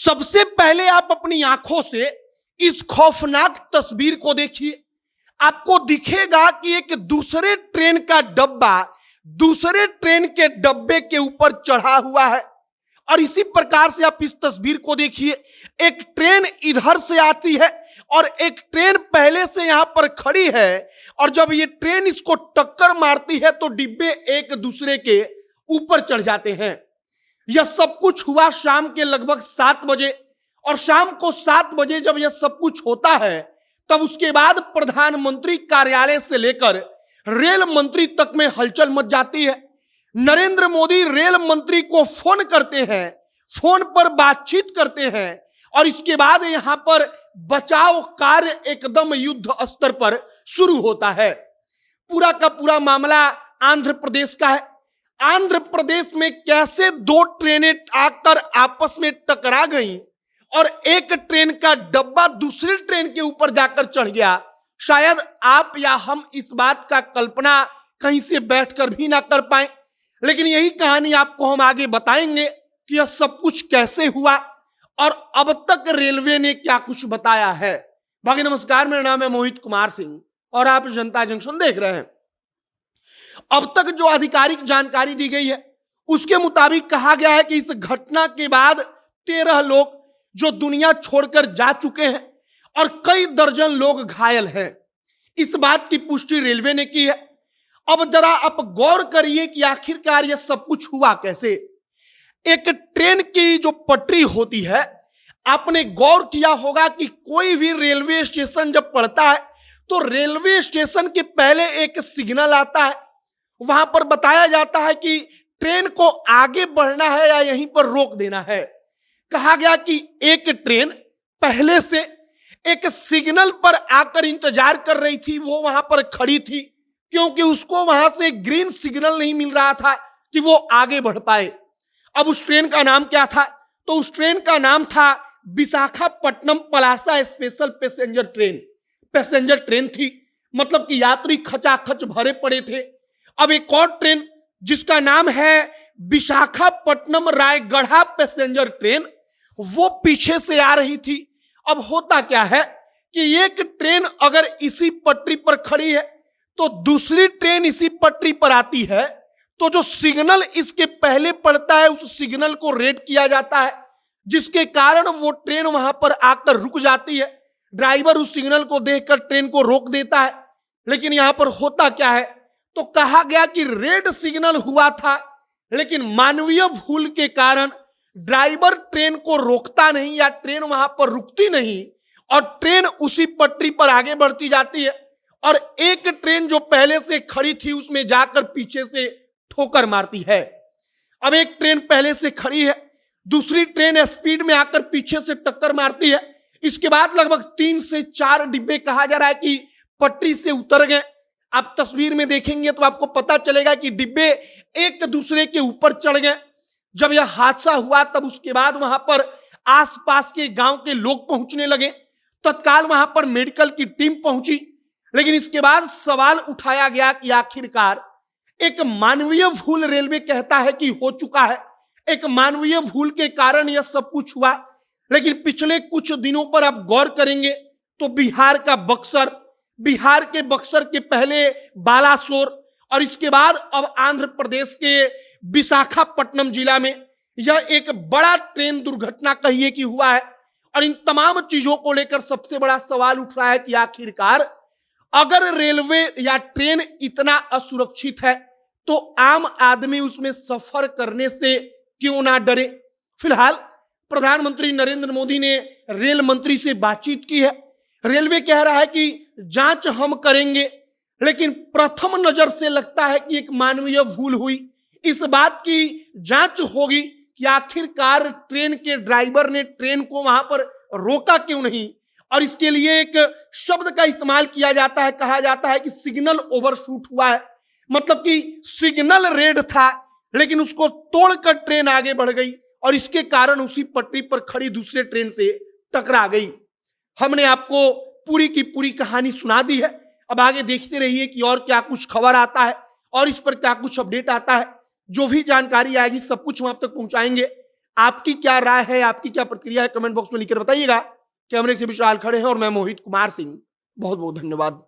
सबसे पहले आप अपनी आंखों से इस खौफनाक तस्वीर को देखिए। आपको दिखेगा कि एक दूसरे ट्रेन का डब्बा दूसरे ट्रेन के डब्बे के ऊपर चढ़ा हुआ है। और इसी प्रकार से आप इस तस्वीर को देखिए, एक ट्रेन इधर से आती है और एक ट्रेन पहले से यहां पर खड़ी है, और जब ये ट्रेन इसको टक्कर मारती है तो डिब्बे एक दूसरे के ऊपर चढ़ जाते हैं। यह सब कुछ हुआ शाम के लगभग 7 बजे, और शाम को 7 बजे जब यह सब कुछ होता है तब उसके बाद प्रधानमंत्री कार्यालय से लेकर रेल मंत्री तक में हलचल मच जाती है। नरेंद्र मोदी रेल मंत्री को फोन करते हैं, फोन पर बातचीत करते हैं, और इसके बाद यहां पर बचाव कार्य एकदम युद्ध स्तर पर शुरू होता है। पूरा का पूरा मामला आंध्र प्रदेश का है। आंध्र प्रदेश में कैसे 2 ट्रेनें आकर आपस में टकरा गईं और एक ट्रेन का डब्बा दूसरी ट्रेन के ऊपर जाकर चढ़ गया, शायद आप या हम इस बात का कल्पना कहीं से बैठकर भी ना कर पाए। लेकिन यही कहानी आपको हम आगे बताएंगे कि यह सब कुछ कैसे हुआ और अब तक रेलवे ने क्या कुछ बताया है। बाकी नमस्कार, मेरा नाम है मोहित कुमार सिंह और आप जनता जंक्शन देख रहे हैं। अब तक जो आधिकारिक जानकारी दी गई है उसके मुताबिक कहा गया है कि इस घटना के बाद 13 लोग जो दुनिया छोड़कर जा चुके हैं और कई दर्जन लोग घायल हैं। इस बात की पुष्टि रेलवे ने की है। अब जरा आप गौर करिए कि आखिरकार यह सब कुछ हुआ कैसे। एक ट्रेन की जो पटरी होती है, आपने गौर किया होगा कि कोई भी रेलवे स्टेशन जब पड़ता है तो रेलवे स्टेशन के पहले एक सिग्नल आता है। वहां पर बताया जाता है कि ट्रेन को आगे बढ़ना है या यहीं पर रोक देना है। कहा गया कि एक ट्रेन पहले से एक सिग्नल पर आकर इंतजार कर रही थी, वो वहां पर खड़ी थी क्योंकि उसको वहां से ग्रीन सिग्नल नहीं मिल रहा था कि वो आगे बढ़ पाए। अब उस ट्रेन का नाम क्या था? तो उस ट्रेन का नाम था Visakhapatnam Palasa special passenger train. Passenger train थी, मतलब कि यात्री खचाखच भरे पड़े थे। अब एक और ट्रेन जिसका नाम है विशाखापट्टनम रायगढ़ा पैसेंजर ट्रेन, वो पीछे से आ रही थी। अब होता क्या है कि एक ट्रेन अगर इसी पटरी पर खड़ी है तो दूसरी ट्रेन इसी पटरी पर आती है, तो जो सिग्नल इसके पहले पड़ता है उस सिग्नल को रेड किया जाता है, जिसके कारण वो ट्रेन वहां पर आकर रुक जाती है। ड्राइवर उस सिग्नल को देखकर ट्रेन को रोक देता है। लेकिन यहां पर होता क्या है, तो कहा गया कि रेड सिग्नल हुआ था, लेकिन मानवीय भूल के कारण ड्राइवर ट्रेन को रोकता नहीं या ट्रेन वहां पर रुकती नहीं और ट्रेन उसी पटरी पर आगे बढ़ती जाती है, और एक ट्रेन जो पहले से खड़ी थी उसमें जाकर पीछे से ठोकर मारती है। अब एक ट्रेन पहले से खड़ी है, दूसरी ट्रेन स्पीड में आकर पीछे से टक्कर मारती है। इसके बाद लगभग 3 से 4 डिब्बे कहा जा रहा है कि पटरी से उतर गए। आप तस्वीर में देखेंगे तो आपको पता चलेगा कि डिब्बे एक दूसरे के ऊपर चढ़ गए। जब यह हादसा हुआ तब उसके बाद वहां पर आसपास के गांव के लोग पहुंचने लगे। तत्काल वहां पर मेडिकल की टीम पहुंची। लेकिन इसके बाद सवाल उठाया गया कि आखिरकार एक मानवीय भूल रेलवे कहता है कि हो चुका है, एक मानवीय भूल के कारण यह सब कुछ हुआ। लेकिन पिछले कुछ दिनों पर आप गौर करेंगे तो बिहार के बक्सर के पहले बालासोर और इसके बाद अब आंध्र प्रदेश के विशाखापट्टनम जिला में यह एक बड़ा ट्रेन दुर्घटना कहिए कि हुआ है। और इन तमाम चीजों को लेकर सबसे बड़ा सवाल उठ रहा है कि आखिरकार अगर रेलवे या ट्रेन इतना असुरक्षित है तो आम आदमी उसमें सफर करने से क्यों ना डरे। फिलहाल प्रधानमंत्री नरेंद्र मोदी ने रेल मंत्री से बातचीत की है। रेलवे कह रहा है कि जांच हम करेंगे, लेकिन प्रथम नजर से लगता है कि एक मानवीय भूल हुई। इस बात की जांच होगी कि आखिरकार ट्रेन के ड्राइवर ने ट्रेन को वहां पर रोका क्यों नहीं, और इसके लिए एक शब्द का इस्तेमाल किया जाता है, कहा जाता है कि सिग्नल ओवरशूट हुआ है। मतलब कि सिग्नल रेड था लेकिन उसको तोड़कर ट्रेन आगे बढ़ गई और इसके कारण उसी पटरी पर खड़ी दूसरे ट्रेन से टकरा गई। हमने आपको पूरी की पूरी कहानी सुना दी है। अब आगे देखते रहिए कि और क्या कुछ खबर आता है और इस पर क्या कुछ अपडेट आता है। जो भी जानकारी आएगी सब कुछ हम आप तक पहुंचाएंगे। आपकी क्या राय है, आपकी क्या प्रतिक्रिया है, कमेंट बॉक्स में लिखकर बताइएगा। कैमरे से विशाल खड़े हैं और मैं मोहित कुमार सिंह। बहुत बहुत धन्यवाद।